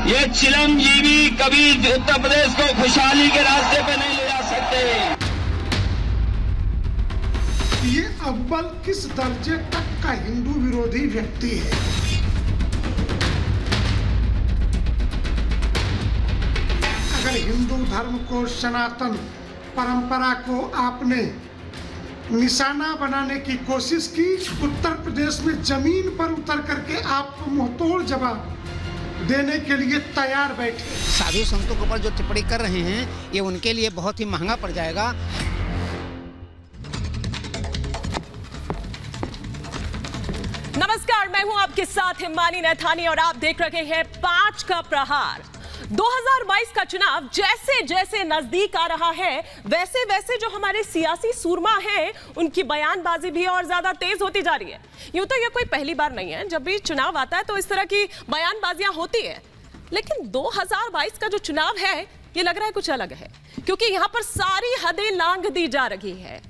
ये चिलमजीवी कभी उत्तर प्रदेश को खुशहाली के रास्ते पे नहीं ले जा सकते। ये अव्वल किस दर्जे तक का हिंदू विरोधी व्यक्ति है। अगर हिंदू धर्म को, सनातन परंपरा को आपने निशाना बनाने की कोशिश की, उत्तर प्रदेश में जमीन पर उतर करके आपको मुंहतोड़ जवाब देने के लिए तैयार बैठे। साधु संतों के ऊपर जो टिप्पणी कर रहे हैं ये उनके लिए बहुत ही महंगा पड़ जाएगा। नमस्कार, मैं हूं आपके साथ हिमानी नैथानी और आप देख रहे हैं 5 का प्रहार। 2022 का चुनाव जैसे जैसे नजदीक आ रहा है वैसे वैसे जो हमारे सियासी सूरमा हैं उनकी बयानबाजी भी और ज्यादा तेज होती जा रही है। यूं तो ये कोई पहली बार नहीं है, जब भी चुनाव आता है तो इस तरह की बयानबाजियां होती है, लेकिन 2022 का जो चुनाव है ये लग रहा है कुछ अलग है, क्योंकि यहां पर सारी हदें लांघ दी जा रही है।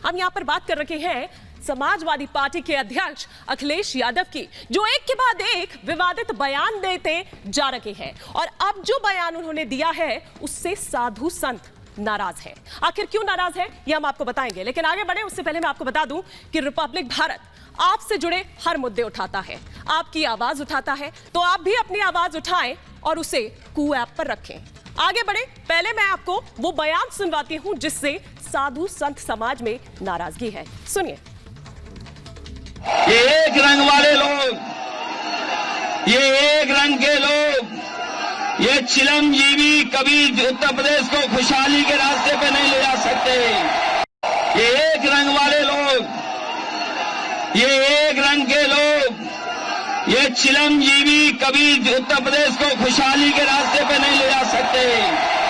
हम यहां पर बात कर रहे हैं समाजवादी पार्टी के अध्यक्ष अखिलेश यादव की, जो एक के बाद एक विवादित बयान देते जा रहे हैं और अब जो बयान उन्होंने दिया है उससे साधु संत नाराज है। आखिर क्यों नाराज है ये हम आपको बताएंगे, लेकिन आगे बढ़े उससे पहले मैं आपको बता दूं कि रिपब्लिक भारत आपसे जुड़े हर मुद्दे उठाता है, आपकी आवाज उठाता है, तो आप भी अपनी आवाज उठाएं और उसे कू ऐप पर रखें। आगे बढ़े, पहले मैं आपको वो बयान सुनवाती हूं जिससे साधु संत समाज में नाराजगी है। सुनिए। ये एक रंग वाले लोग, ये एक रंग के लोग, ये चिलमजीवी कभी उत्तर प्रदेश को खुशहाली के रास्ते पे नहीं ले जा सकते। ये एक रंग वाले लोग, ये एक रंग के लोग, ये चिलमजीवी कभी उत्तर प्रदेश को खुशहाली के रास्ते पे नहीं ले जा सकते।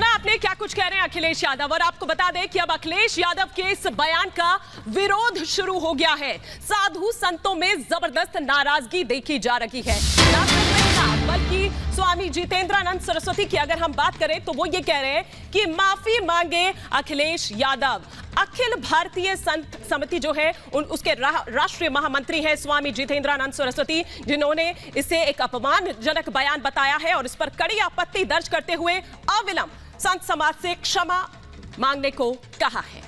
आपने क्या कुछ कह रहे हैं अखिलेश यादव, और आपको बता दें कि अब अखिलेश यादव के इस बयान का विरोध शुरू हो गया है। साधु संतों में जबरदस्त नाराजगी देखी जा रही है। ना सिर्फ इतना, बल्कि स्वामी जितेंद्रानंद सरस्वती की अगर हम बात करें तो वो ये कह रहे हैं कि माफी मांगे अखिलेश यादव। अखिल भारतीय संत समिति जो है उसके राष्ट्रीय महामंत्री हैं स्वामी जितेंद्रानंद सरस्वती, जिन्होंने इसे एक अपमानजनक बयान बताया है और इस पर कड़ी आपत्ति दर्ज करते हुए अविलंब संत समाज से क्षमा मांगने को कहा है।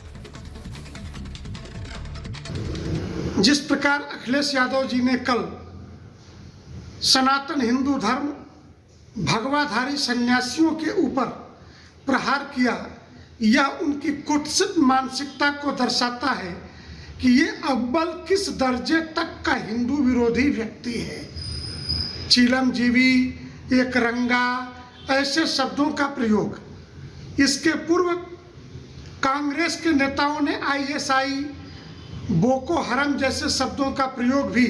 जिस प्रकार अखिलेश यादव जी ने कल सनातन हिंदू धर्म भगवाधारी सन्यासियों के ऊपर प्रहार किया, यह उनकी कुत्सित मानसिकता को दर्शाता है कि ये अव्वल किस दर्जे तक का हिंदू विरोधी व्यक्ति है। चिलमजीवी, एक रंगा, ऐसे शब्दों का प्रयोग इसके पूर्व कांग्रेस के नेताओं ने आईएसआई, बोको हरम जैसे शब्दों का प्रयोग भी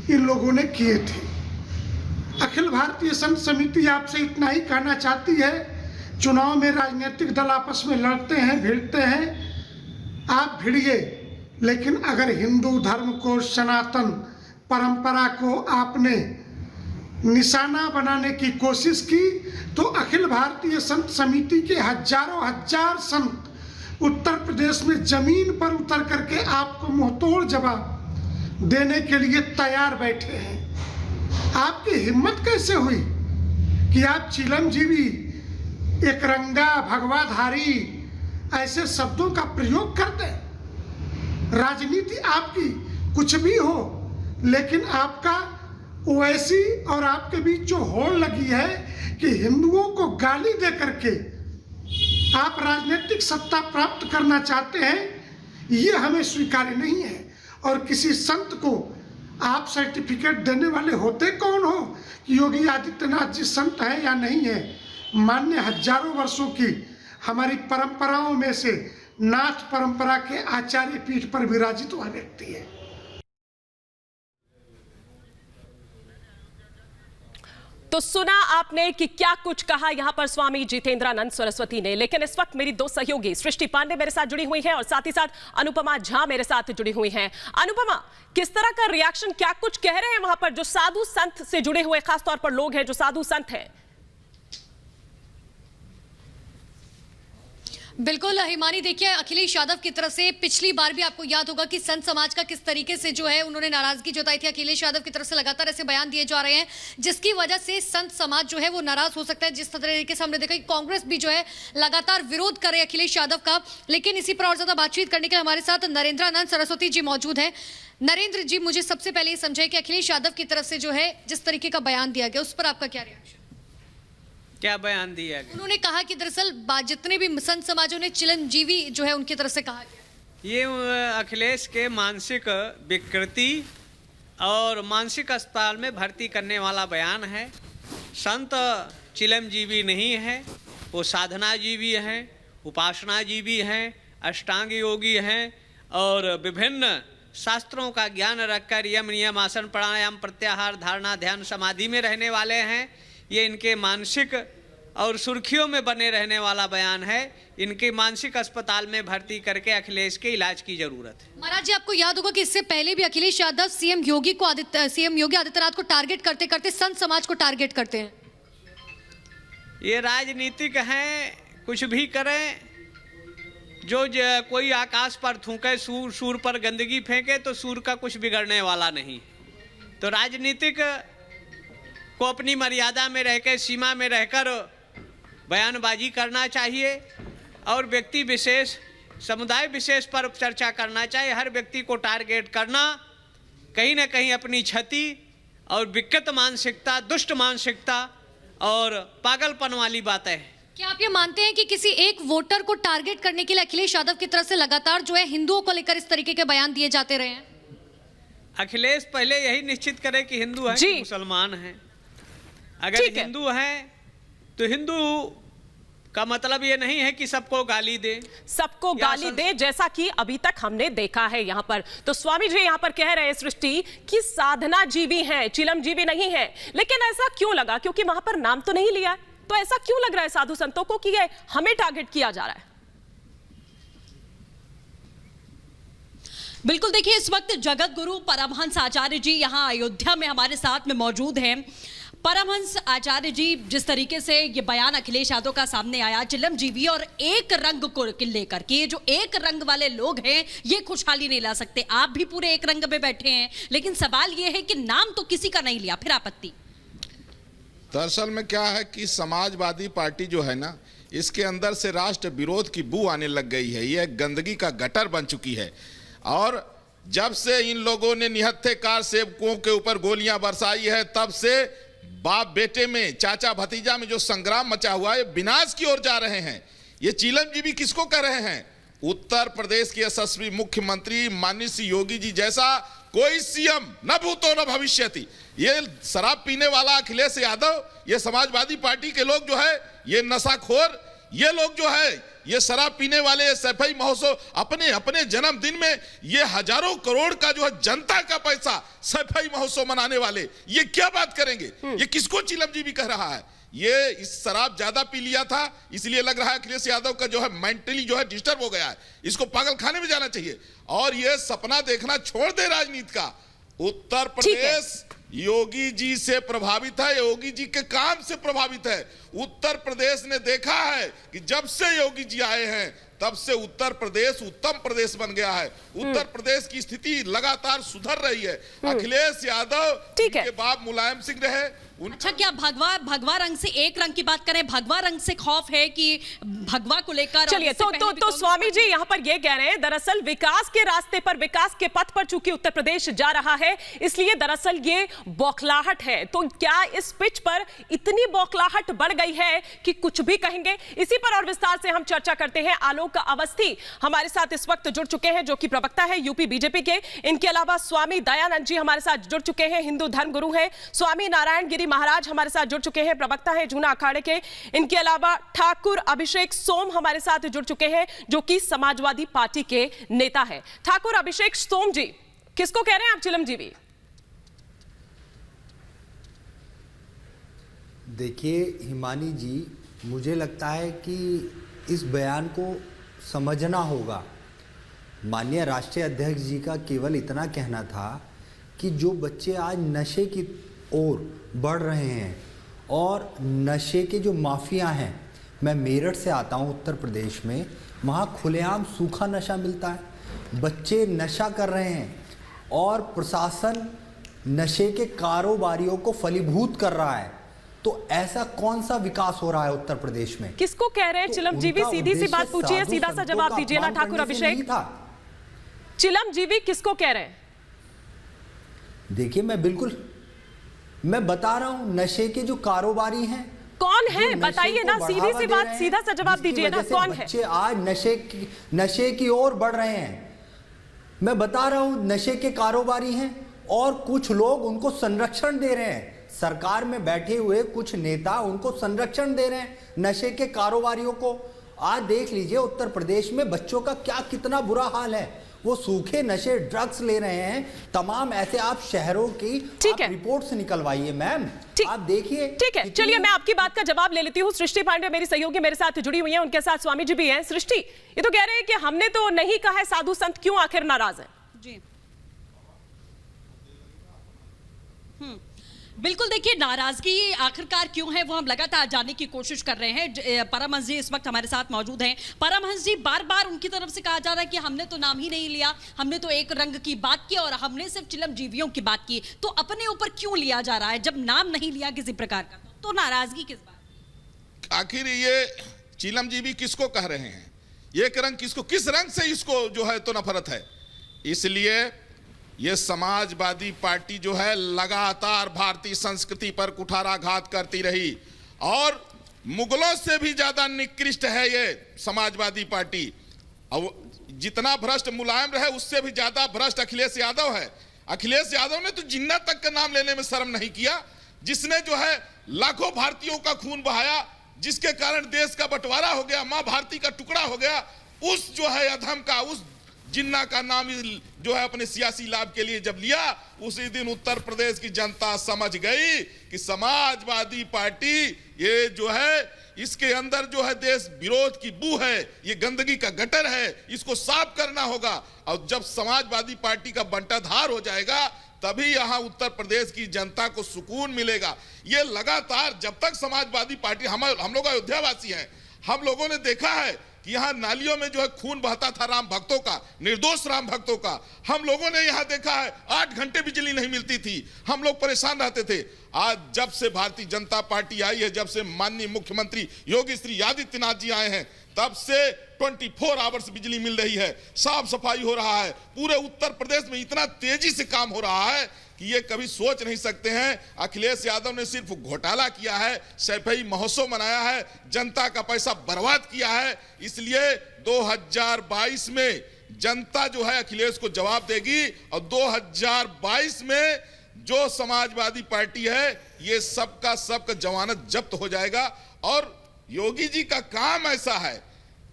इन लोगों ने किए थे। अखिल भारतीय संत समिति आपसे इतना ही कहना चाहती है, चुनाव में राजनीतिक दल आपस में लड़ते हैं, भिड़ते हैं, आप भिड़िए, लेकिन अगर हिंदू धर्म को, सनातन परंपरा को आपने निशाना बनाने की कोशिश की तो अखिल भारतीय संत समिति के हजारों हजार संत उत्तर प्रदेश में जमीन पर उतर करके आपको मुंहतोड़ जवाब देने के लिए तैयार बैठे हैं। आपकी हिम्मत कैसे हुई कि आप चिलमजीवी, एक रंगा, भगवाधारी ऐसे शब्दों का प्रयोग कर दें। राजनीति आपकी कुछ भी हो, लेकिन आपका ओवैसी और आपके बीच जो होड़ लगी है कि हिंदुओं को गाली दे करके आप राजनीतिक सत्ता प्राप्त करना चाहते हैं, ये हमें स्वीकार्य नहीं है। और किसी संत को आप सर्टिफिकेट देने वाले होते कौन हो कि योगी आदित्यनाथ जी संत है या नहीं है। मान्य हजारों वर्षों की हमारी परंपराओं में से नाथ परंपरा के आचार्य पीठ पर विराजित हुआ व्यक्ति है। तो सुना आपने कि क्या कुछ कहा यहां पर स्वामी जितेंद्रानंद सरस्वती ने, लेकिन इस वक्त मेरी दो सहयोगी सृष्टि पांडे मेरे साथ जुड़ी हुई हैं और साथ ही साथ अनुपमा झा मेरे साथ जुड़ी हुई हैं। अनुपमा, किस तरह का रिएक्शन, क्या कुछ कह रहे हैं वहां पर जो साधु संत से जुड़े हुए खासतौर पर लोग हैं जो साधु संत हैं? बिल्कुल हिमानी, देखिए अखिलेश यादव की तरफ से पिछली बार भी आपको याद होगा कि संत समाज का किस तरीके से जो है उन्होंने नाराजगी जताई थी। अखिलेश यादव की तरफ से लगातार ऐसे बयान दिए जा रहे हैं जिसकी वजह से संत समाज जो है वो नाराज हो सकता है। जिस तरीके से हमने देखा कि कांग्रेस भी जो है लगातार विरोध करे अखिलेश यादव का। लेकिन इसी पर और ज्यादा बातचीत करने के लिए हमारे साथ नरेंद्रानंद सरस्वती जी मौजूद है। नरेंद्र जी, मुझे सबसे पहले ये समझाइए कि अखिलेश यादव की तरफ से जो है जिस तरीके का बयान दिया गया उस पर आपका क्या रिएक्शन? क्या बयान दिया गया? उन्होंने कहा कि दरअसल जितने भी संत समाजों ने चिरंजीवी जो है उनकी तरफ से कहा गया, ये अखिलेश के मानसिक विकृति और मानसिक अस्पताल में भर्ती करने वाला बयान है। संत चिरंजीवी नहीं है, वो साधना जीवी हैं, उपासना जीवी हैं, अष्टांग योगी हैं और विभिन्न शास्त्रों का ज्ञान रखकर यम नियम आसन प्राणायाम प्रत्याहार धारणा ध्यान समाधि में रहने वाले हैं। ये इनके मानसिक और सुर्खियों में बने रहने वाला बयान है। इनके मानसिक अस्पताल में भर्ती करके अखिलेश के इलाज की जरूरत है। महाराज जी, आपको याद होगा कि इससे पहले भी अखिलेश यादव सीएम योगी आदित्यनाथ को टारगेट करते करते संत समाज को टारगेट करते हैं। ये राजनीतिक हैं, कुछ भी करें। कोई आकाश पर थूके, सूर पर गंदगी फेंके तो सूर का कुछ बिगड़ने वाला नहीं। तो राजनीतिक को अपनी मर्यादा में रहकर, सीमा में रहकर बयानबाजी करना चाहिए और व्यक्ति विशेष, समुदाय विशेष पर चर्चा करना चाहिए। हर व्यक्ति को टारगेट करना कहीं ना कहीं अपनी क्षति और विकृत मानसिकता, दुष्ट मानसिकता और पागलपन वाली बातें हैं। क्या आप ये मानते हैं कि किसी एक वोटर को टारगेट करने के लिए अखिलेश यादव की तरफ से लगातार जो है हिंदुओं को लेकर इस तरीके के बयान दिए जाते रहे हैं? अखिलेश पहले यही निश्चित करे कि हिंदू है कि मुसलमान है। अगर हिंदू है तो हिंदू का मतलब ये नहीं है कि सबको गाली दे, सबको गाली दे, जैसा कि अभी तक हमने देखा है यहाँ पर। तो स्वामी जी यहाँ पर कह रहे हैं सृष्टि कि साधना जीवी हैं, चिलम जीवी नहीं है। लेकिन ऐसा क्यों लगा? क्योंकि वहां पर नाम तो नहीं लिया, तो ऐसा क्यों लग रहा है साधु संतों को कि ये हमें टारगेट किया जा रहा है? बिल्कुल, देखिए इस वक्त जगत गुरु परमहंस आचार्य जी यहाँ अयोध्या में हमारे साथ में मौजूद हैं। परमहंस आचार्य जी, जिस तरीके से ये बयान अखिलेश यादव का सामने आया चिलमजीवी और एक रंग को लेकर के, ये जो एक रंग वाले लोग हैं ये खुशहाली नहीं ला सकते। आप भी पूरे एक रंग में बैठे हैं, लेकिन सवाल ये है कि नाम तो किसी का नहीं लिया, फिर आपत्ति? दरअसल में क्या है कि समाजवादी पार्टी जो है ना, इसके अंदर से राष्ट्र विरोध की बू आने लग गई है। यह गंदगी का गटर बन चुकी है। और जब से इन लोगों ने निहत्थेकार सेवकों के ऊपर गोलियां बरसाई है, तब से बाप बेटे में, चाचा भतीजा में जो संग्राम मचा हुआ है, विनाश की ओर जा रहे हैं। ये चिलमजीवी किसको कह रहे हैं? उत्तर प्रदेश के यशस्वी मुख्यमंत्री माननीय श्री योगी जी जैसा कोई सीएम न भूतो न भविष्यति। ये शराब पीने वाला अखिलेश यादव, ये समाजवादी पार्टी के लोग जो है, ये नशाखोर, ये लोग जो है, ये शराब पीने वाले, सफाई महोत्सव, अपने अपने जन्मदिन में ये हजारों करोड़ का जो है जनता का पैसा सफाई महोत्सव मनाने वाले, ये क्या बात करेंगे? ये किसको चिलमजीवी कह रहा है? ये इस शराब ज्यादा पी लिया था, इसलिए लग रहा है अखिलेश यादव का जो है मेंटली जो है डिस्टर्ब हो गया है। इसको पागल खाने में जाना चाहिए और ये सपना देखना छोड़ दे राजनीति का। उत्तर प्रदेश योगी जी से प्रभावित है, योगी जी के काम से प्रभावित है। उत्तर प्रदेश ने देखा है कि जब से योगी जी आए हैं तब से उत्तर प्रदेश उत्तम प्रदेश बन गया है। उत्तर प्रदेश की स्थिति लगातार सुधर रही है। अखिलेश यादव के बाप मुलायम सिंह रहे। अच्छा, क्या भगवा रंग से एक रंग की बात करें, भगवा रंग से खौफ है कि भगवा को लेकर? चलिए, तो स्वामी जी यहाँ पर ये कह रहे हैं दरअसल विकास के रास्ते पर, विकास के पथ पर चूंकि उत्तर प्रदेश जा रहा है, इसलिए दरअसल ये बौखलाहट है। तो क्या इस पिच पर इतनी बौखलाहट बढ़ गई है कि कुछ भी कहेंगे? इसी पर और विस्तार से हम चर्चा करते हैं। आलोक अवस्थी हमारे साथ इस वक्त जुड़ चुके हैं, जो कि प्रवक्ता है यूपी बीजेपी के। इनके अलावा स्वामी दयानंद जी हमारे साथ जुड़ चुके हैं, हिंदू धर्म गुरु हैं। स्वामी नारायण गिरी महाराज हमारे साथ जुड़ चुके हैं, प्रवक्ता है जूना अखाड़े के। इनके अलावा ठाकुर अभिषेक सोम हमारे साथ जुड़ चुके हैं, जो कि समाजवादी पार्टी के नेता है। ठाकुर अभिषेक सोम जी, किसको कह रहे हैं आप चिलमजीवी? देखिए हिमानी जी, मुझे लगता है कि इस बयान को समझना होगा। माननीय राष्ट्रीय अध्यक्ष जी का केवल इतना कहना था कि जो बच्चे आज नशे की ओर बढ़ रहे हैं और नशे के जो माफिया हैं, मैं मेरठ से आता हूं उत्तर प्रदेश में, वहाँ खुलेआम सूखा नशा मिलता है, बच्चे नशा कर रहे हैं और प्रशासन नशे के कारोबारियों को फलीभूत कर रहा है। तो ऐसा कौन सा विकास हो रहा है उत्तर प्रदेश में? किसको कह रहे हैं चिलमजीवी? सीधी सी बात पूछिए, सीधा सा जवाब दीजिए ना ठाकुर अभिषेक। चिलमजीवी किसको कह रहे हैं? देखिए, मैं बता रहा हूं, नशे के जो कारोबारी हैं। कौन है बताइए ना, सीधी सी बात, सीधा सा जवाब दीजिए ना, कौन है? बच्चे आज नशे की ओर बढ़ रहे हैं। मैं बता रहा हूं, नशे के कारोबारी हैं और कुछ लोग उनको संरक्षण दे रहे हैं। सरकार में बैठे हुए कुछ नेता उनको संरक्षण दे रहे हैं, नशे के कारोबारियों को। आज देख लीजिए उत्तर प्रदेश में बच्चों का कितना बुरा हाल है। वो सूखे नशे, ड्रग्स ले रहे हैं तमाम। ऐसे आप शहरों की रिपोर्ट्स निकलवाइए मैम, आप देखिए। ठीक है, चलिए मैं आपकी बात का जवाब ले लेती हूँ। सृष्टि पांडे मेरी सहयोगी मेरे साथ जुड़ी हुई हैं, उनके साथ स्वामी जी भी हैं। सृष्टि, ये तो कह रहे हैं कि हमने तो नहीं कहा है साधु संत, क्यों आखिर नाराज है? जी बिल्कुल, देखिए नाराजगी आखिरकार क्यों है वो हम लगातार जानने की कोशिश कर रहे हैं। परमहंस जी इस वक्त हमारे साथ मौजूद हैं। परमहंस जी, बार बार उनकी तरफ से कहा जा रहा है कि हमने तो नाम ही नहीं लिया, हमने तो एक रंग की बात की और हमने सिर्फ चिलमजीवियों की बात की। तो अपने ऊपर क्यों लिया जा रहा है जब नाम नहीं लिया किसी प्रकार का? तो नाराजगी किस बात? आखिर ये चिलमजीवी किसको कह रहे हैं? एक रंग किसको, किस रंग से इसको जो है तो नफरत है? इसलिए ये समाजवादी पार्टी जो है लगातार भारतीय संस्कृति पर कुठाराघात करती रही और मुगलों से भी ज्यादा निकृष्ट है ये समाजवादी पार्टी। अब जितना भ्रष्ट मुलायम रहे उससे भी ज्यादा भ्रष्ट अखिलेश यादव है। अखिलेश यादव ने तो जिन्ना तक का नाम लेने में शर्म नहीं किया, जिसने जो है लाखों भारतीयों का खून बहाया, जिसके कारण देश का बंटवारा हो गया, मां भारती का टुकड़ा हो गया। उस जो है अधम का, उस जिन्ना का नाम जो है अपने सियासी लाभ के लिए जब लिया, उसी दिन उत्तर प्रदेश की जनता समझ गई कि समाजवादी पार्टी ये जो है इसके अंदर जो है देश विरोध की बू है, ये गंदगी का गटर है, इसको साफ करना होगा। और जब समाजवादी पार्टी का बंटाधार हो जाएगा तभी यहां उत्तर प्रदेश की जनता को सुकून मिलेगा। ये लगातार जब तक समाजवादी पार्टी, हम लोग अयोध्यावासी हैं, हम लोगों ने देखा है यहाँ नालियों में जो है खून बहता था राम भक्तों का, निर्दोष राम भक्तों का। हम लोगों ने यहाँ देखा है 8 घंटे बिजली नहीं मिलती थी, हम लोग परेशान रहते थे। आज जब से भारतीय जनता पार्टी आई है, जब से माननीय मुख्यमंत्री योगी श्री आदित्यनाथ जी आए हैं, तब से 24 आवर्स बिजली मिल रही है, साफ सफाई हो रहा है। पूरे उत्तर प्रदेश में इतना तेजी से काम हो रहा है कि ये कभी सोच नहीं सकते हैं। अखिलेश यादव ने सिर्फ घोटाला किया है, सैफई महोत्सव मनाया है, जनता का पैसा बर्बाद किया है। इसलिए 2022 में जनता जो है अखिलेश को जवाब देगी और 2022 में जो समाजवादी पार्टी है ये सबका जमानत जब्त हो जाएगा। और योगी जी का काम ऐसा है,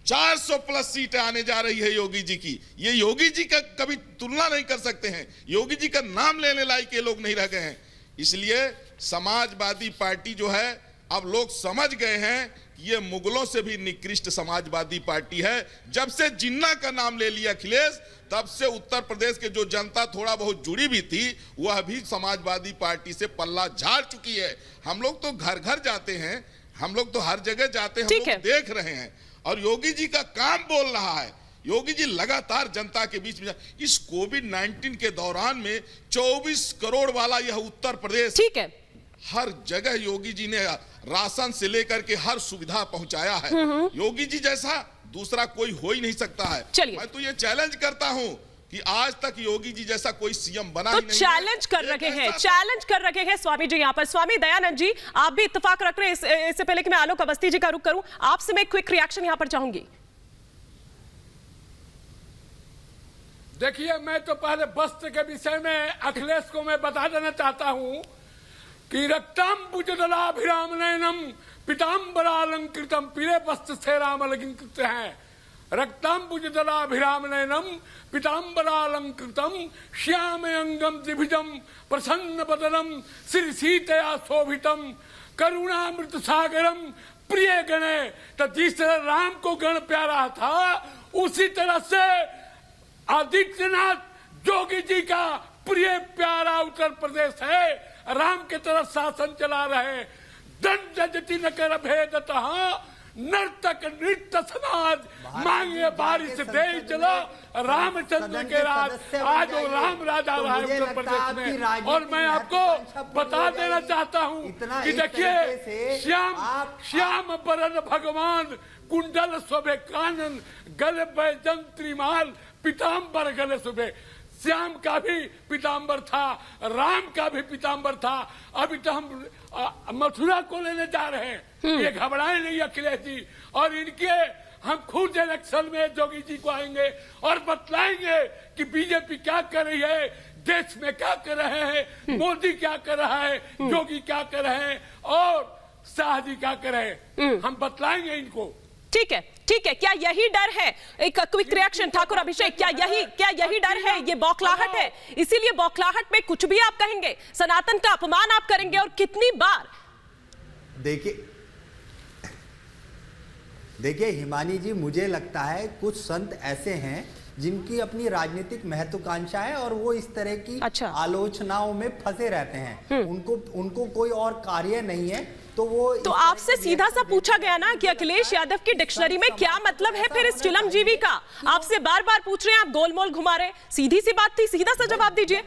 400 प्लस सीटें आने जा रही है योगी जी की। ये योगी जी का कभी तुलना नहीं कर सकते हैं, योगी जी का नाम लेने लायक ये लोग नहीं रह गए हैं। इसलिए समाजवादी पार्टी जो है अब लोग समझ गए हैं कि ये मुगलों से भी निकृष्ट समाजवादी पार्टी है। जब से जिन्ना का नाम ले लिया अखिलेश, तब से उत्तर प्रदेश के जो जनता थोड़ा बहुत जुड़ी भी थी वह भी समाजवादी पार्टी से पल्ला झाड़ चुकी है। हम लोग तो घर घर जाते हैं, हम लोग तो हर जगह जाते हैं, हम लोग देख रहे हैं और योगी जी का काम बोल रहा है। योगी जी लगातार जनता के बीच में, इस कोविड-19 के दौरान में 24 करोड़ वाला यह उत्तर प्रदेश, ठीक है, हर जगह योगी जी ने राशन से लेकर के हर सुविधा पहुंचाया है। योगी जी जैसा दूसरा कोई हो ही नहीं सकता है। मैं तो ये चैलेंज करता हूं कि आज तक योगी जी जैसा कोई सीएम बना ही नहीं। चैलेंज कर रखे हैं, चैलेंज कर रखे हैं स्वामी जी यहाँ पर। स्वामी दयानंद जी, आप भी इत्तेफाक रख रहे हैं? इससे पहले कि मैं आलोक अवस्थी जी का रुख करूं, आपसे मैं क्विक रिएक्शन यहाँ पर चाहूंगी। देखिए, मैं तो पहले वस्त्र के विषय में अखिलेश को मैं बता देना चाहता हूं कि रक्तांबुजदलाभिराम नयनम पीतांबरालंकृतम, पीले वस्त्र से राम अलंकृत है। रक्तांबुजदलाभिराम नयनम पीतांबरालंकृतम श्याम अंगम त्रिभुजम प्रसन्न बदनम श्री सीतया शोभितम करुणामृत सागरम प्रिय गणे। तो जिस तरह राम को गण प्यारा था, उसी तरह से आदित्यनाथ योगी जी का प्रिय प्यारा उत्तर प्रदेश है। राम के तरफ शासन चला रहे। दंड जति न कर भेदतः नर्तक नृत्य समाज मांगे बारिश दे चलो रामचंद्र के राज। आज वो राम राजा रहा है उत्तर प्रदेश में। और मैं आपको बता देना चाहता हूँ कि देखिए श्याम बरन भगवान कुंडल शोभे कानन गले बैजंत्री माल पीताम्बर गले शोभे। श्याम का भी पीताम्बर था, राम का भी पीताम्बर था। अभी तो हम मथुरा को लेने जा रहे हैं। ये घबराए नहीं अखिलेश जी। और इनके हम खुद इलेक्शन में जोगी जी को आएंगे और बतलाएंगे कि बीजेपी क्या कर रही है, देश में क्या कर रहे हैं, मोदी क्या कर रहा है, जोगी क्या कर रहे हैं और शाह जी क्या कर रहे हैं। हम बतलाएंगे इनको। ठीक है, ठीक है। क्या यही डर है? एक क्विक रिएक्शन ठाकुर अभिषेक, क्या यही डर है? ये बौखलाहट है, इसीलिए बौखलाहट में कुछ भी आप कहेंगे, सनातन का अपमान आप करेंगे और कितनी बार? देखिए हिमानी जी, मुझे लगता है कुछ संत ऐसे हैं जिनकी अपनी राजनीतिक महत्वाकांक्षा है और वो इस तरह की आलोचनाओं में फंसे रहते हैं। उनको कोई और कार्य नहीं है, तो आपसे सीधा सा पूछा गया ना कि अखिलेश यादव की डिक्शनरी में क्या मतलब है फिर इस चिलमजीवी का? आपसे बार बार पूछ रहे हैं, आप गोलमोल घुमा रहे। सीधी सी बात थी, सीधा सा जवाब दीजिए।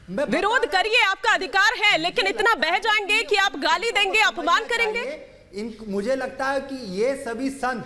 विरोध करिए, आपका अधिकार है, लेकिन इतना बह जाएंगे कि आप गाली देंगे, अपमान करेंगे। मुझे लगता है कि ये सभी संत,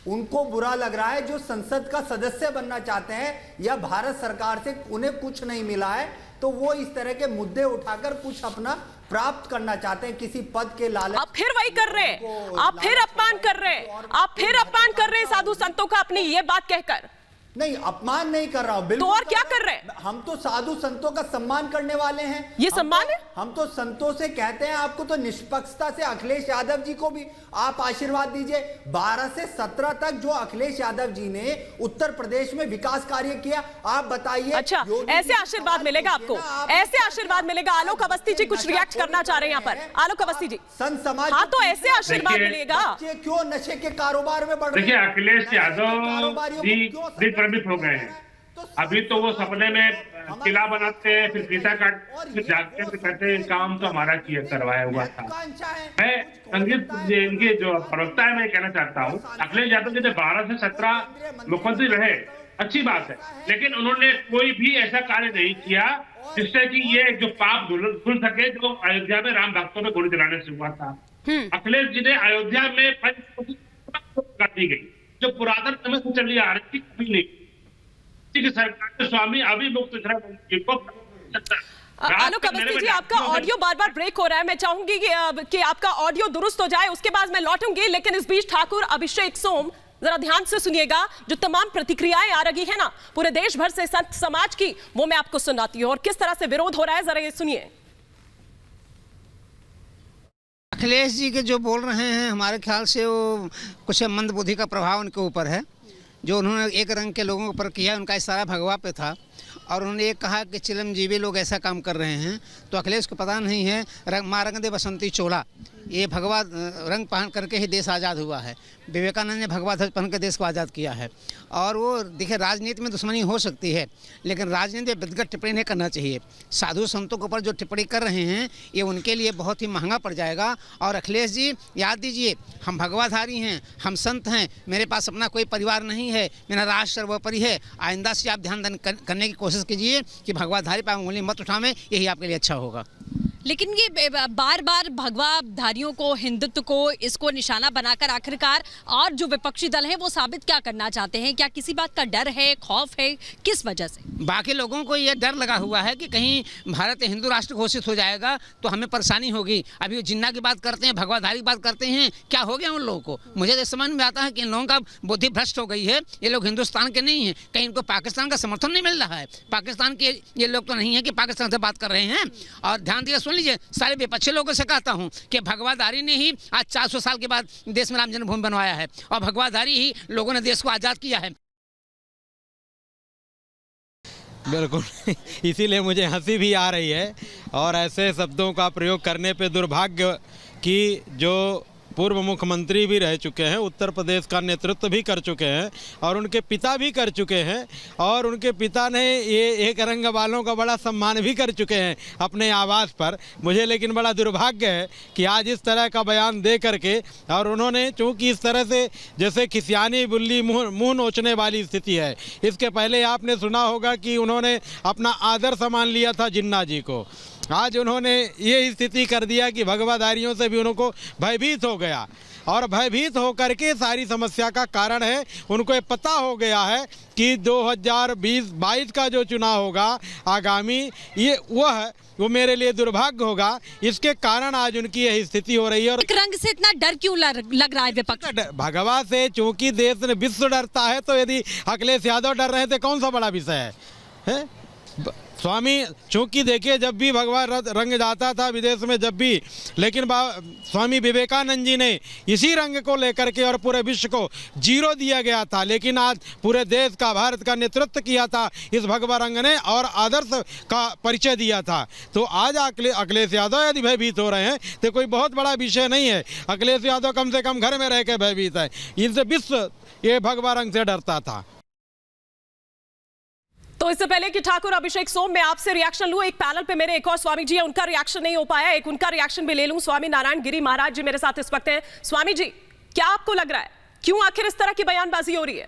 उनको बुरा लग रहा है जो संसद का सदस्य बनना चाहते हैं या भारत सरकार से उन्हें कुछ नहीं मिला है, तो वो इस तरह के मुद्दे उठाकर कुछ अपना प्राप्त करना चाहते हैं, किसी पद के लालच। आप फिर वही कर रहे हैं, आप फिर अपमान कर रहे हैं, आप फिर अपमान कर रहे हैं साधु संतों का अपनी ये बात कहकर। नहीं, अपमान नहीं कर रहा हूं, बिल्कुल। तो और क्या कर रहे हैं? हम तो साधु संतों का सम्मान करने वाले हैं। ये सम्मान है? हम तो संतों से कहते हैं आपको तो निष्पक्षता से अखिलेश यादव जी को भी आप आशीर्वाद दीजिए। 12 से 17 तक जो अखिलेश यादव जी ने उत्तर प्रदेश में विकास कार्य किया, आप बताइए। अच्छा, ऐसे आशीर्वाद मिलेगा आपको? ऐसे आशीर्वाद मिलेगा? आलोक अवस्थी जी कुछ रिएक्ट करना चाह रहे हैं यहाँ पर। आलोक अवस्थी जी, संत समाज, हाँ, तो ऐसे आशीर्वाद मिलेगा? क्यों नशे के कारोबार में बढ़ रहे हैं? देखिए, अखिलेश यादव जी प्रमित हो गए हैं। अभी तो वो सपने में किला बनाते हैं, फिर फीता काटते, फिर जागते, फिर कहते हैं काम तो हमारा किया करवाया हुआ था। मैं संगीत इनके जो प्रवक्ता है, मैं कहना चाहता हूँ, अखिलेश यादव जी 12 से 17 मुख्यमंत्री रहे, अच्छी बात है, लेकिन उन्होंने कोई भी ऐसा कार्य नहीं किया जिससे कि ये जो पाप धुल सके जो अयोध्या में राम भक्तों में गोली चलाने से हुआ था। अखिलेश जी ने अयोध्या में कर दी गई जो पुरातन समय से चली आ रही थी, कभी नहीं। सरकार के स्वामी अभी मुक्त आलोक अवस्थी जी, आपका ऑडियो बार बार ब्रेक हो रहा है। मैं चाहूंगी कि आपका ऑडियो दुरुस्त हो जाए, उसके बाद मैं लौटूंगी। लेकिन इस बीच ठाकुर अभिषेक सोम, जरा ध्यान से सुनिएगा। जो तमाम प्रतिक्रियाएं आ रही है ना पूरे देश भर से संत समाज की, वो मैं आपको सुनाती हूँ और किस तरह से विरोध हो रहा है, जरा ये सुनिए। अखिलेश जी के जो बोल रहे हैं, हमारे ख्याल से वो कुछ मंदबुद्धि का प्रभाव उनके ऊपर है। जो उन्होंने एक रंग के लोगों पर किया, उनका इशारा भगवा पे था और उन्होंने ये कहा कि चिलमजीवी लोग ऐसा काम कर रहे हैं। तो अखिलेश को पता नहीं है माँ रंग दे बसंती चोला, ये भगवा रंग पहन करके ही देश आज़ाद हुआ है। विवेकानंद ने भगवा ध्वज पहन कर देश को आज़ाद किया है। और वो देखिए, राजनीति में दुश्मनी हो सकती है, लेकिन राजनीति में विधिगत टिप्पणी नहीं करना चाहिए। साधु संतों के ऊपर जो टिप्पणी कर रहे हैं, ये उनके लिए बहुत ही महंगा पड़ जाएगा। और अखिलेश जी, याद दीजिए, हम भगवाधारी हैं, हम संत हैं, मेरे पास अपना कोई परिवार नहीं है, मेरा राष्ट्र सर्वोपरि है। आइंदा से आप ध्यान करने की कोशिश कीजिए कि भगवाधारी पर उंगली मत उठावें, यही आपके लिए अच्छा होगा। लेकिन ये बार बार भगवाधारियों को, हिंदुत्व को, इसको निशाना बनाकर आखिरकार और जो विपक्षी दल है वो साबित क्या करना चाहते हैं? क्या किसी बात का डर है, खौफ है, किस वजह से? बाकी लोगों को ये डर लगा हुआ है कि कहीं भारत हिंदू राष्ट्र घोषित हो जाएगा तो हमें परेशानी होगी। अभी वो जिन्ना की बात करते हैं, भगवाधारी की बात करते हैं, क्या हो गया उन लोगों को? मुझे तो समझ में आता है कि इन लोगों का बुद्धि भ्रष्ट हो गई है। ये लोग हिंदुस्तान के नहीं हैं, कहीं इनको पाकिस्तान का समर्थन नहीं मिल रहा है। पाकिस्तान के ये लोग तो नहीं है कि पाकिस्तान से बात कर रहे हैं। और ध्यान दिया, सुन लीजिए, सारे विपक्षी लोगों से कहता हूं कि भगवाधारी ने ही आज 400 साल के बाद देश में राम जन्मभूमि बनवाया है और भगवाधारी ही लोगों ने देश को आजाद किया है। बिल्कुल इसीलिए मुझे हंसी भी आ रही है और ऐसे शब्दों का प्रयोग करने पे दुर्भाग्य कि जो पूर्व मुख्यमंत्री भी रह चुके हैं, उत्तर प्रदेश का नेतृत्व भी कर चुके हैं और उनके पिता भी कर चुके हैं और उनके पिता ने ये एक रंग वालों का बड़ा सम्मान भी कर चुके हैं अपने आवास पर। मुझे लेकिन बड़ा दुर्भाग्य है कि आज इस तरह का बयान दे करके, और उन्होंने चूँकि इस तरह से जैसे खिसियानी बुल्ली मुँह नोचने वाली स्थिति है। इसके पहले आपने सुना होगा कि उन्होंने अपना आदर्श मान लिया था जिन्ना जी को, आज उन्होंने ये स्थिति कर दिया कि भगवाधारियों से भी उनको भयभीत हो गया और भयभीत होकर के सारी समस्या का कारण है। उनको ये पता हो गया है कि 2022 का जो चुनाव होगा आगामी, ये वो मेरे लिए दुर्भाग्य होगा। इसके कारण आज उनकी यही स्थिति हो रही है। और एक रंग से इतना डर क्यों लग रहा है विपक्ष? भगवा से चूंकि देश में विश्व डरता है, तो यदि अखिलेश यादव डर रहे थे कौन सा बड़ा विषय है? स्वामी चूंकि देखिए, जब भी भगवा रंग जाता था विदेश में जब भी, लेकिन स्वामी विवेकानंद जी ने इसी रंग को लेकर के और पूरे विश्व को 0 दिया गया था, लेकिन आज पूरे देश का, भारत का नेतृत्व किया था इस भगवा रंग ने और आदर्श का परिचय दिया था। तो आज अखिलेश यादव यदि भयभीत हो रहे हैं तो कोई बहुत बड़ा विषय नहीं है। अखिलेश यादव कम से कम घर में रह के भयभीत है, इनसे विश्व ये भगवा रंग से डरता था। तो इससे पहले कि ठाकुर अभिषेक सोम मैं आपसे रिएक्शन लूं, एक पैनल पे मेरे एक और स्वामी जी है, उनका रिएक्शन नहीं हो पाया, एक उनका रिएक्शन भी ले लूं। स्वामी नारायण गिरी महाराज जी मेरे साथ इस वक्त हैं। स्वामी जी, क्या आपको लग रहा है, क्यों आखिर इस तरह की बयानबाजी हो रही है?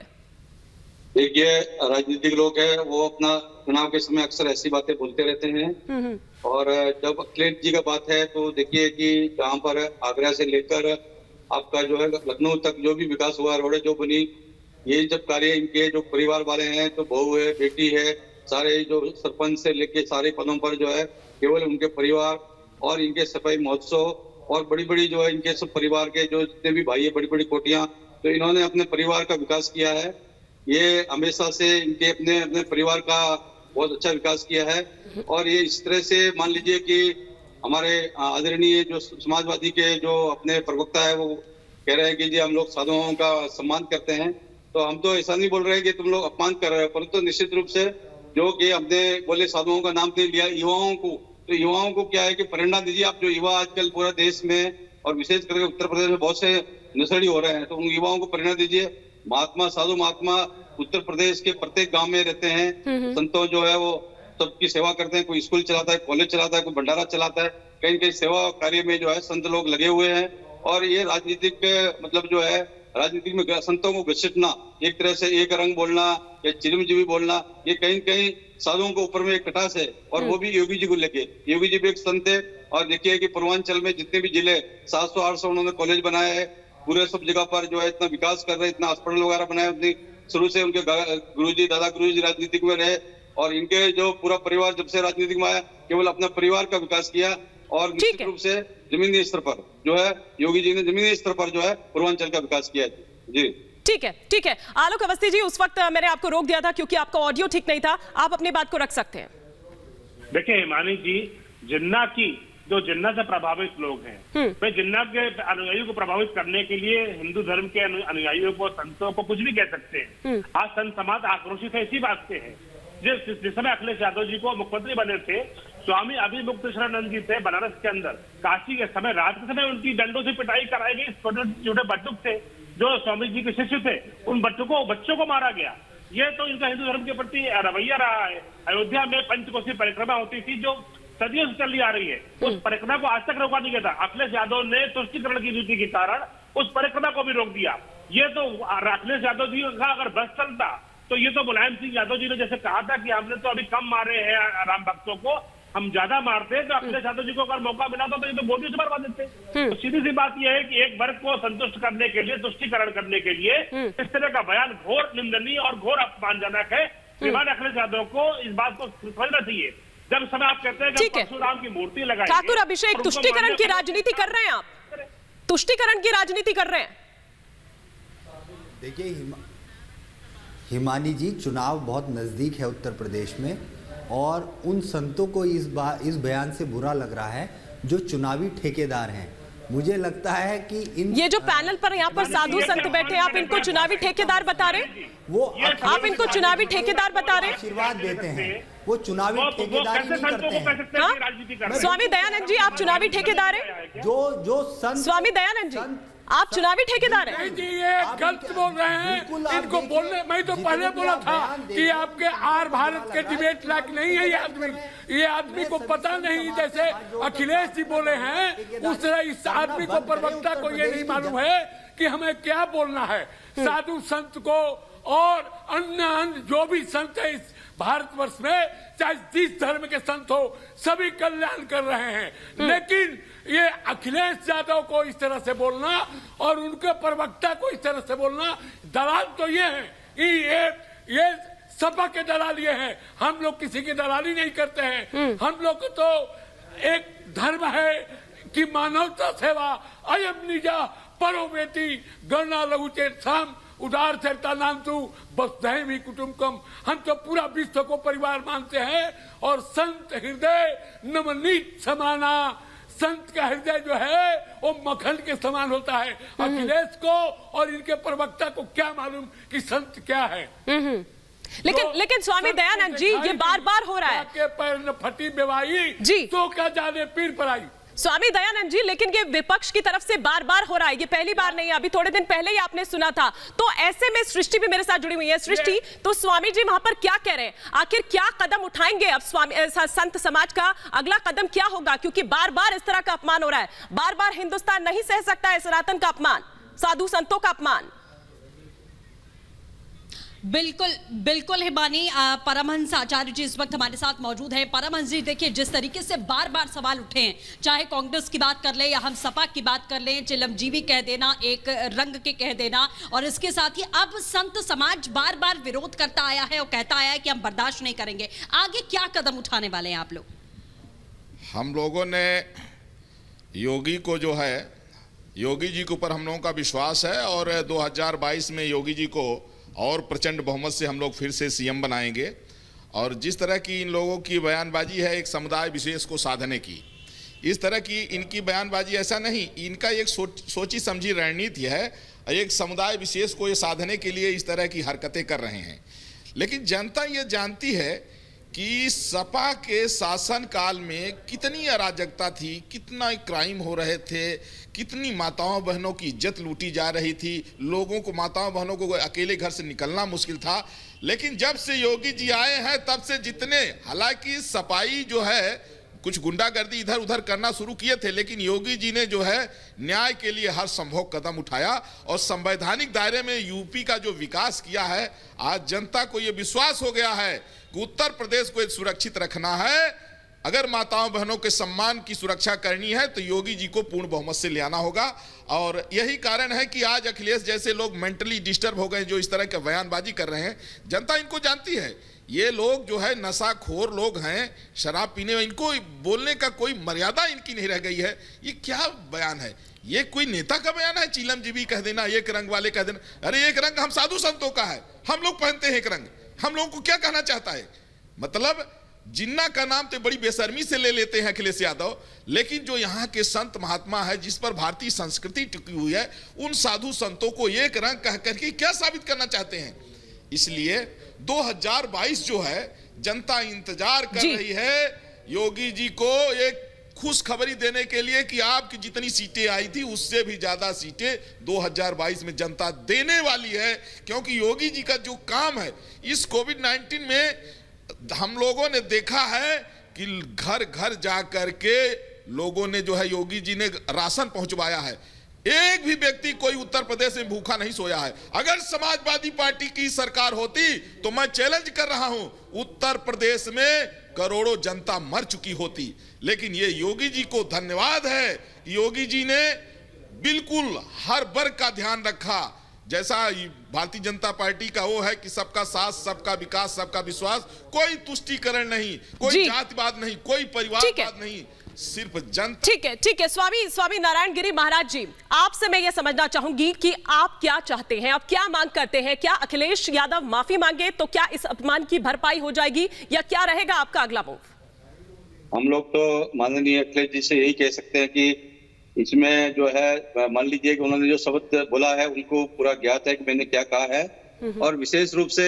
देखिए, राजनीतिक लोग हैं, वो अपना चुनाव के समय अक्सर ऐसी बातें बोलते रहते हैं और जब अखिलेश जी का बात है तो देखिए कि जहाँ पर आगरा से लेकर आपका जो है लखनऊ तक जो भी विकास हुआ, रोडें जो बनी, ये जब कार्य इनके जो परिवार वाले हैं, तो बहू है, बेटी है, सारे जो सरपंच से लेके सारे पदों पर जो है केवल उनके परिवार और इनके सफाई महोत्सव और बड़ी बड़ी जो है इनके सब परिवार के जो जितने भी भाई है, बड़ी बड़ी कोटियां, तो इन्होंने अपने परिवार का विकास किया है। ये हमेशा से इनके अपने परिवार का बहुत अच्छा विकास किया है और ये इस तरह से मान लीजिए कि हमारे आदरणीय जो समाजवादी के जो अपने प्रवक्ता है वो कह रहे हैं कि जी हम लोग साधुओं का सम्मान करते हैं, तो हम तो ऐसा नहीं बोल रहे हैं कि तुम लोग अपमान कर रहे हो, परंतु निश्चित रूप से जो कि हमने बोले साधुओं का नाम नहीं लिया, युवाओं को, तो युवाओं को क्या है कि प्रेरणा दीजिए आप। जो युवा आजकल पूरे देश में और विशेष करके उत्तर प्रदेश में बहुत से नशेड़ी हो रहे हैं, तो उन युवाओं को प्रेरणा दीजिए। महात्मा, साधु महात्मा उत्तर प्रदेश के प्रत्येक गांव में रहते हैं, संतों जो है वो सबकी सेवा करते हैं, कोई स्कूल चलाता है, कॉलेज चलाता है, कोई भंडारा चलाता है, कहीं कहीं सेवा कार्य में जो है संत लोग लगे हुए हैं। और ये राजनीतिक मतलब जो है राजनीति में संतों को घसीटना, एक तरह से एक रंग बोलना या चिरंजीवी बोलना, ये कहीं कहीं साधुओं के ऊपर में एक कटास है और वो भी योगी जी को लेके। योगी जी भी एक संत है और देखिए कि पूर्वांचल में जितने भी जिले 700-800 उन्होंने कॉलेज बनाया है, पूरे सब जगह पर जो है इतना विकास कर रहे हैं, इतना अस्पताल वगैरह बनाया अपनी, शुरू से उनके गुरुजी, दादा गुरुजी राजनीतिक में रहे और इनके जो पूरा परिवार जब से राजनीतिक में आया केवल अपने परिवार का विकास किया और निश्चित रूप से जमीनी स्तर पर जो है योगी जी ने जमीनी स्तर पर जो है पूर्वांचल का विकास किया है। जी ठीक है, ठीक है। आलोक अवस्थी जी, उस वक्त मैंने आपको रोक दिया था क्योंकि आपका ऑडियो ठीक नहीं था, आप अपनी बात को रख सकते हैं। देखिए हिमानी जी, जिन्ना की जो जिन्ना से प्रभावित लोग हैं, वे जिन्ना के अनुयायियों को प्रभावित करने के लिए हिंदू धर्म के अनुयायियों को, संतों को कुछ भी कह सकते हैं। आज संत समाज आक्रोशित है इसी बात से है। जिस समय अखिलेश यादव जी को मुख्यमंत्री बने थे, स्वामी अभिमुक्तेश्वरानंद जी थे बनारस के अंदर, काशी के समय रात के समय उनकी डंडों से पिटाई कराई गई। छोटे बच्चों थे जो स्वामी जी के शिष्य थे, उन बच्चों को मारा गया। ये तो इनका हिंदू धर्म के प्रति रवैया रहा है। अयोध्या में पंचकोसी परिक्रमा होती थी जो सदियों से चली आ रही है, उस परिक्रमा को आज तक रोका नहीं गया था। अखिलेश यादव ने तुष्टिकरण की नीति के कारण उस परिक्रमा को भी रोक दिया। ये तो अखिलेश यादव जी का अगर बस चलता तो ये तो मुलायम सिंह यादव जी ने जैसे कहा था कि हमने तो अभी कम मारे हैं राम भक्तों को, हम ज्यादा मारते हैं, तो अखिलेश यादव जी को अगर मौका मिला तो ये तो मोदी से मरवा देते। तो सीधी सी बात यह है कि एक वर्ग को संतुष्ट करने के लिए, तुष्टिकरण करने के लिए इस तरह का बयान घोर निंदनीय और घोर अपमानजनक है। श्रीमान अखिलेश यादव को इस बात को समझना चाहिए। जब समय आप कहते हैं कि परशुराम की मूर्ति लगाई, ठाकुर अभिषेक, तुष्टिकरण की राजनीति कर रहे हैं आप, तुष्टिकरण की राजनीति कर रहे हैं। देखिए हिमानी जी, चुनाव बहुत नज़दीक है उत्तर प्रदेश में और उन संतों को इस बयान से बुरा लग रहा है जो चुनावी ठेकेदार हैं, मुझे लगता है कि इन ये जो पैनल पर यहाँ पर साधु संत बैठे, आप इनको चुनावी ठेकेदार बता रहे हैं? वो आप इनको चुनावी ठेकेदार बता रहे हैं? आशीर्वाद देते हैं, वो चुनावी ठेकेदारी नहीं करते हैं। हाँ? स्वामी दयानंद जी, आप चुनावी ठेकेदार हैं? जो संत, स्वामी दयानंद जी, आप चुनावी ठेकेदार हैं? नहीं जी, ये गलत बोल रहे हैं। इनको बोलने, मैं तो पहले बोला था कि आपके आर भारत के डिबेट लायक नहीं है ये आदमी को पता नहीं। जैसे अखिलेश जी बोले हैं उस तरह इस आदमी को, प्रवक्ता को ये नहीं मालूम है कि हमें क्या बोलना है। साधु संत को और अन्य जो भी संत है इस भारतवर्ष में, चाहे जिस धर्म के संत हो, सभी कल्याण कर रहे हैं। लेकिन ये अखिलेश यादव को इस तरह से बोलना और उनके प्रवक्ता को इस तरह से बोलना, दलाल तो ये है, ये सपा के दलाल ये हैं। हम लोग किसी की दलाली नहीं करते हैं। हम लोग तो एक धर्म है कि मानवता सेवा, अयम निजा परो बेटी गणना लघुचे साम उदार चरता नान्तु वसुधैव कुटुम्बकम। हम तो पूरा विश्व को परिवार मानते हैं। और संत हृदय नवनीत समाना, संत का हृदय जो है वो मक्खन के समान होता है। अखिलेश को और इनके प्रवक्ता को क्या मालूम कि संत क्या है। लेकिन स्वामी दयानंद जी, ये बार बार हो रहा है के पैर न फटी बेवाई जी, तो क्या जाने पीर पर आई। स्वामी दयानंद जी, लेकिन ये विपक्ष की तरफ से बार बार हो रहा है, ये पहली बार नहीं है। अभी थोड़े दिन पहले ही आपने सुना था। तो ऐसे में सृष्टि भी मेरे साथ जुड़ी हुई है। सृष्टि, तो स्वामी जी वहां पर क्या कह रहे हैं? आखिर क्या कदम उठाएंगे अब स्वामी संत समाज का अगला कदम क्या होगा? क्योंकि बार बार इस तरह का अपमान हो रहा है। बार बार हिंदुस्तान नहीं सह सकता है सनातन का अपमान, साधु संतों का अपमान। बिल्कुल बिल्कुल हिमानी, परमहंस आचार्य जी इस वक्त हमारे साथ मौजूद हैं। परमहंस जी, देखिए जिस तरीके से बार बार सवाल उठे हैं, चाहे कांग्रेस की बात कर ले या हम सपा की बात कर लें, चिलमजीवी कह देना, एक रंग के कह देना, और इसके साथ ही अब संत समाज बार बार विरोध करता आया है और कहता आया है कि हम बर्दाश्त नहीं करेंगे। आगे क्या कदम उठाने वाले हैं आप लोग? हम लोगों ने योगी को जो है, योगी जी के ऊपर हम लोगों का विश्वास है और 2022 में योगी जी को और प्रचंड बहुमत से हम लोग फिर से सीएम बनाएंगे। और जिस तरह की इन लोगों की बयानबाजी है एक समुदाय विशेष को साधने की, इस तरह की इनकी बयानबाजी ऐसा नहीं, इनका एक सोची समझी रणनीति है। एक समुदाय विशेष को ये साधने के लिए इस तरह की हरकतें कर रहे हैं। लेकिन जनता ये जानती है कि सपा के शासन काल में कितनी अराजकता थी, कितना क्राइम हो रहे थे, कितनी माताओं बहनों की इज्जत लूटी जा रही थी, लोगों को, माताओं बहनों को अकेले घर से निकलना मुश्किल था। लेकिन जब से योगी जी आए हैं तब से जितने, हालांकि सपाई जो है कुछ गुंडागर्दी इधर उधर करना शुरू किए थे, लेकिन योगी जी ने जो है न्याय के लिए हर संभव कदम उठाया और संवैधानिक दायरे में यूपी का जो विकास किया है, आज जनता को यह विश्वास हो गया है कि उत्तर प्रदेश को सुरक्षित रखना है। अगर माताओं बहनों के सम्मान की सुरक्षा करनी है तो योगी जी को पूर्ण बहुमत से ले आना होगा। और यही कारण है कि आज अखिलेश जैसे लोग मेंटली डिस्टर्ब हो गए, जो इस तरह के बयानबाजी कर रहे हैं। जनता इनको जानती है, ये लोग जो है नशाखोर लोग हैं, शराब पीने में, इनको बोलने का कोई मर्यादा इनकी नहीं रह गई है। ये क्या बयान है? ये कोई नेता का बयान है? चिलमजीवी कह देना, एक रंग वाले कह देना। अरे एक रंग हम साधु संतों का है, हम लोग पहनते हैं एक रंग। हम लोगों को क्या कहना चाहता है? मतलब जिन्ना का नाम तो बड़ी बेशर्मी से ले लेते हैं अखिलेश यादव, लेकिन जो यहाँ के संत महात्मा है, जिस पर भारतीय संस्कृति टिकी हुई है, उन साधु संतों को एक रंग कह करके क्या साबित करना चाहते हैं? इसलिए 2022 जो है जनता इंतजार कर रही है योगी जी को एक खुशखबरी देने के लिए कि आपकी जितनी सीटें आई थी उससे भी ज्यादा सीटें 2022 में जनता देने वाली है। क्योंकि योगी जी का जो काम है, इस कोविड-19 में हम लोगों ने देखा है कि घर घर जा करके लोगों ने जो है योगी जी ने राशन पहुंचवाया है। एक भी व्यक्ति कोई उत्तर प्रदेश में भूखा नहीं सोया है। अगर समाजवादी पार्टी की सरकार होती तो मैं चैलेंज कर रहा हूं, उत्तर प्रदेश में करोड़ों जनता मर चुकी होती। लेकिन ये योगी जी को धन्यवाद है, योगी जी ने बिल्कुल हर वर्ग का ध्यान रखा। जैसा भारतीय जनता पार्टी का वो है कि सबका साथ, सबका विकास, सबका विश्वास, कोई तुष्टीकरण नहीं, कोई जातिवाद नहीं, कोई परिवारवाद नहीं, सिर्फ जनता। ठीक है स्वामी नारायण गिरी महाराज जी, आपसे मैं ये समझना चाहूंगी कि आप क्या चाहते हैं, आप क्या मांग करते हैं? क्या अखिलेश यादव माफी मांगे तो क्या इस अपमान की भरपाई हो जाएगी, या क्या रहेगा आपका अगला मूव? हम लोग तो माननीय अखिलेश जी से यही कह सकते हैं कि इसमें जो है मान लीजिए कि उन्होंने जो शब्द बोला है उनको पूरा ज्ञात है कि मैंने क्या कहा है। और विशेष रूप से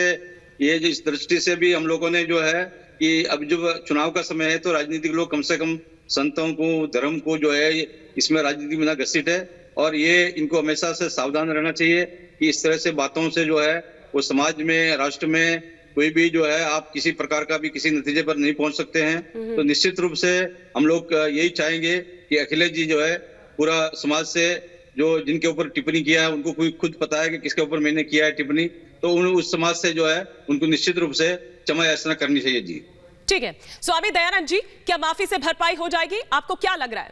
ये जो इस दृष्टि से भी हम लोगों ने जो है कि अब जब चुनाव का समय है तो राजनीतिक लोग कम से कम संतों को, धर्म को जो है इसमें राजनीति में ना घसीट है, और ये इनको हमेशा से सावधान रहना चाहिए कि इस तरह से बातों से जो है वो समाज में, राष्ट्र में कोई भी जो है आप किसी प्रकार का भी किसी नतीजे पर नहीं पहुंच सकते हैं। तो निश्चित रूप से हम लोग यही चाहेंगे कि अखिलेश जी जो है पूरा समाज से जो जिनके ऊपर टिप्पणी किया है उनको कोई खुद पता है कि किसके ऊपर मैंने किया है टिप्पणी, तो उस समाज से जो है उनको निश्चित रूप से क्षमा याचना करनी चाहिए जी। ठीक है, स्वामी दयानंद जी, क्या माफी से भरपाई हो जाएगी? आपको क्या लग रहा है?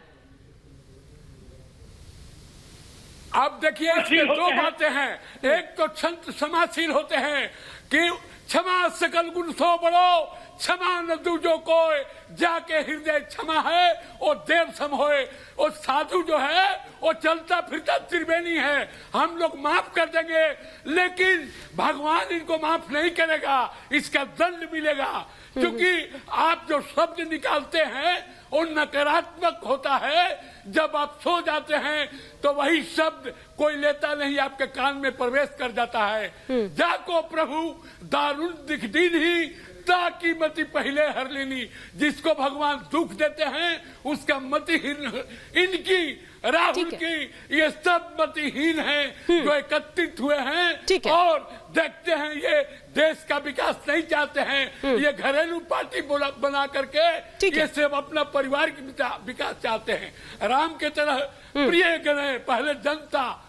आप देखिए इसमें दो बातें हैं। एक तो संत समाशील होते हैं कि क्षमा सकल गुण सो बड़ो, क्षमा न दूजो कोय, जाके हृदय क्षमा है और देव सम होए। और साधु जो है वो चलता फिरता त्रिवेणी है, हम लोग माफ कर देंगे लेकिन भगवान इनको माफ नहीं करेगा, इसका दंड मिलेगा। क्योंकि आप जो शब्द निकालते हैं वो नकारात्मक होता है, जब आप सो जाते हैं तो वही शब्द कोई लेता नहीं, आपके कान में प्रवेश कर जाता है। जाको प्रभु दारुण दिख दीन ही, ताकि मति पहले हर लेनी। जिसको भगवान दुख देते हैं उसका मतिहीन, इनकी राहुल की ये सब मतिहीन हैं जो एकत्रित हुए हैं और देखते हैं ये देश का विकास नहीं चाहते हैं, ये घरेलू पार्टी बना करके ये सिर्फ अपना परिवार की विकास चाहते हैं। राम के तरह प्रिय गणे पहले जनता,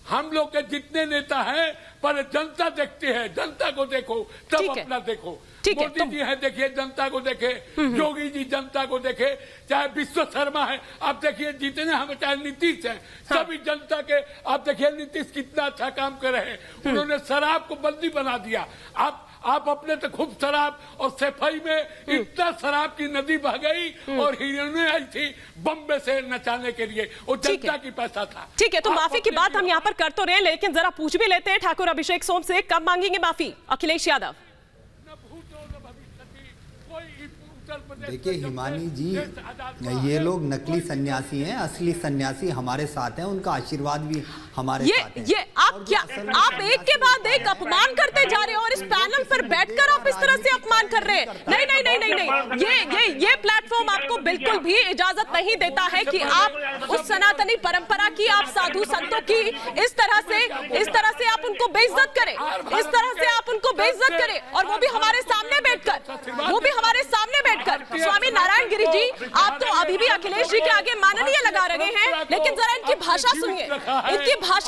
हम लोग के जितने नेता हैं पर जनता देखती है, जनता को देखो तब अपना देखो। मोदी जी है देखिए जनता को देखे, योगी जी जनता को देखे, चाहे विश्व शर्मा है, आप देखिए जितने हम, चाहे नीतीश है, सभी जनता के। आप देखिए नीतीश कितना अच्छा काम कर रहे हैं, उन्होंने शराब को बंदी बना दिया। आप अपने तो खूब शराब, और सफाई में इतना शराब की नदी बह गई और हीरोइनें आई थी बम्बे से नचाने के लिए, वो जनता की पैसा था। ठीक है, तो माफी की बात हम यहाँ पर कर तो रहे हैं, लेकिन जरा पूछ भी लेते हैं ठाकुर अभिषेक सोम से, कब मांगेंगे माफी अखिलेश यादव? देखिए हिमानी जी, ये लोग नकली सन्यासी हैं, असली सन्यासी हमारे साथ हैं, उनका आशीर्वाद भी हमारे साथ है। ये आप एक के बाद एक अपमान करते जा रहे हो और इस पैनल पर बैठकर आप इस तरह से अपमान कर रहे हैं। नहीं नहीं नहीं नहीं नहीं, ये प्लेटफॉर्म आपको बिल्कुल भी इजाजत नहीं देता है कि आप उस सनातनी परंपरा की, आप साधु संतों की इस तरह से आप उनको बेइज्जत करें, इस तरह से आप उनको बेइज्जत करें, और वो भी हमारे सामने बैठकर। स्वामी नारायण गिरी जी, आप तो अभी भी अखिलेश जी के आगे माननीय लगा रहे हैं, लेकिन जरा इनकी भाषा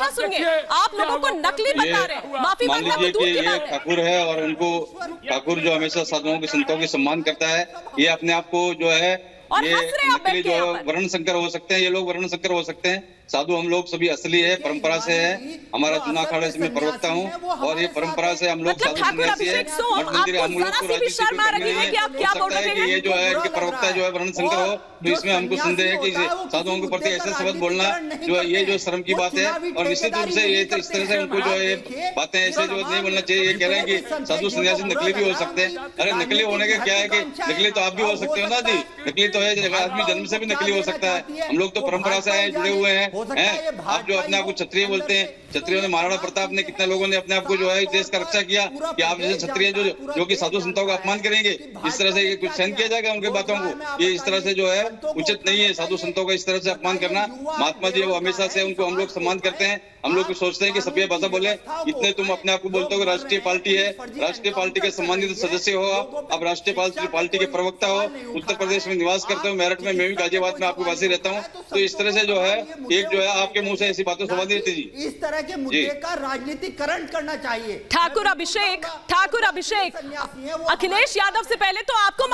सुनिए, आप लोगों को नकली बता रहे हैं। माफी मांगना तो दूर की बात है। ठाकुर है और उनको ठाकुर जो हमेशा साधुओं के संतों के सम्मान करता है, ये अपने आप को जो है और ये नकली जो वर्ण संकर हो सकते हैं, ये लोग वर्ण संकर हो सकते हैं। साधु हम लोग सभी असली है, परंपरा से है। हमारा जूना अखाड़ा से मैं प्रवक्ता हूँ और ये परंपरा से हम लोग साधु सन्यासी है। मठ मंदिर हम लोग को राजनीति कि ये जो है इनके प्रवक्ता जो है वर्ण संकर हो, तो इसमें हमको संदेह है कि साधुओं के प्रति ऐसे शब्द बोलना जो है ये जो शर्म की बात है। और निश्चित रूप से ये तो इस तरह से उनको जो है बातें ऐसे जो नहीं बोलना चाहिए। ये कह रहे हैं कि साधु सन्यासी नकली भी हो सकते हैं। अरे नकली होने का क्या है कि नकली तो आप भी हो सकते हो ना जी, नकली तो है, आदमी जन्म से भी नकली हो सकता है। हम लोग तो परंपरा से आए, जुड़े हुए हैं। आप जो अपने आप को क्षत्रिय बोलते हैं, क्षत्रियों ने, महाराणा प्रताप ने, कितने लोगों ने अपने आप को जो है देश का रक्षा किया कि आप जैसे क्षत्रिय जो कि साधु संतों का अपमान करेंगे, इस तरह से कुछ सहन किया जाएगा उनकी बातों को? ये इस तरह से जो है उचित नहीं है साधु संतों का इस तरह से अपमान करना। महात्मा जी वो हमेशा से उनको हम लोग सम्मान करते हैं। हम लोग सोचते हैं कि सभ्य भाषा बोले। इतने तुम अपने आप को बोलते हो राष्ट्रीय पार्टी है, राष्ट्रीय पार्टी के सम्मानित सदस्य हो, आप राष्ट्रीय पार्टी के प्रवक्ता हो, उत्तर प्रदेश में निवास करते हो, मेरठ में, मैं भी गाजियाबाद में आपके वासी रहता हूँ। तो इस तरह से जो है एक जो है आपके मुंह से ऐसी बातें सुना देती जी। इस तरह के मुद्दे का राजनीतिकरण करना चाहिए। ठाकुर अभिषेक, अखिलेश यादव से पहले तो आपको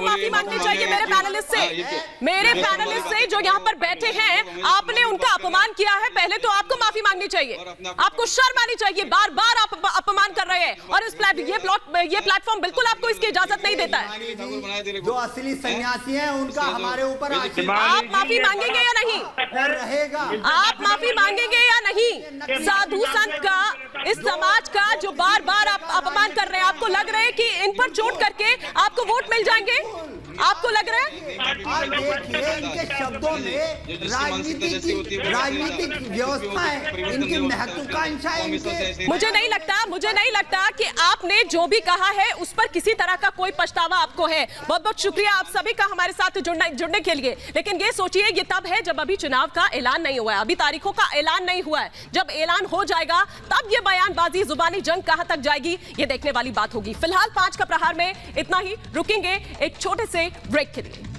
माफी मांगनी चाहिए मेरे पैनलिस्ट से जो यहाँ पर बैठे हैं। आपने उनका अपमान किया है, पहले तो आपको माफी मांगनी चाहिए, आपको शर्म आनी चाहिए। बार बार आप अपमान कर रहे हैं और ये प्लेटफॉर्म बिल्कुल आपको इसकी इजाजत नहीं देता है। जो असली सन्यासी हैं उनका हमारे ऊपर आप माफी मांगेंगे या नहीं? रहेगा, आप माफी मांगेंगे या नहीं? साधु संत का, इस समाज का जो बार बार आप अपमान कर रहे हैं। आपको लग रहा है कि इन पर चोट करके आपको वोट मिल जाएंगे? आपको लग रहा है? आप देखिए इनके शब्दों में राजनीतिक व्यवस्था है, इनकी महत्वाकांक्षा है। मुझे नहीं लगता कि आपने जो भी कहा है उस पर किसी तरह का कोई पछतावा आपको है। बहुत बहुत शुक्रिया आप सभी का हमारे साथ जुड़ने के लिए। लेकिन ये सोचिए, ये तब है जब अभी चुनाव का ऐलान नहीं हुआ है, अभी तारीखों का ऐलान नहीं हुआ है। जब ऐलान हो जाएगा तब ये बयानबाजी, जुबानी जंग कहां तक जाएगी, ये देखने वाली बात होगी। फिलहाल 5 का प्रहार में इतना ही, रुकेंगे एक छोटे से ब्रेक के लिए।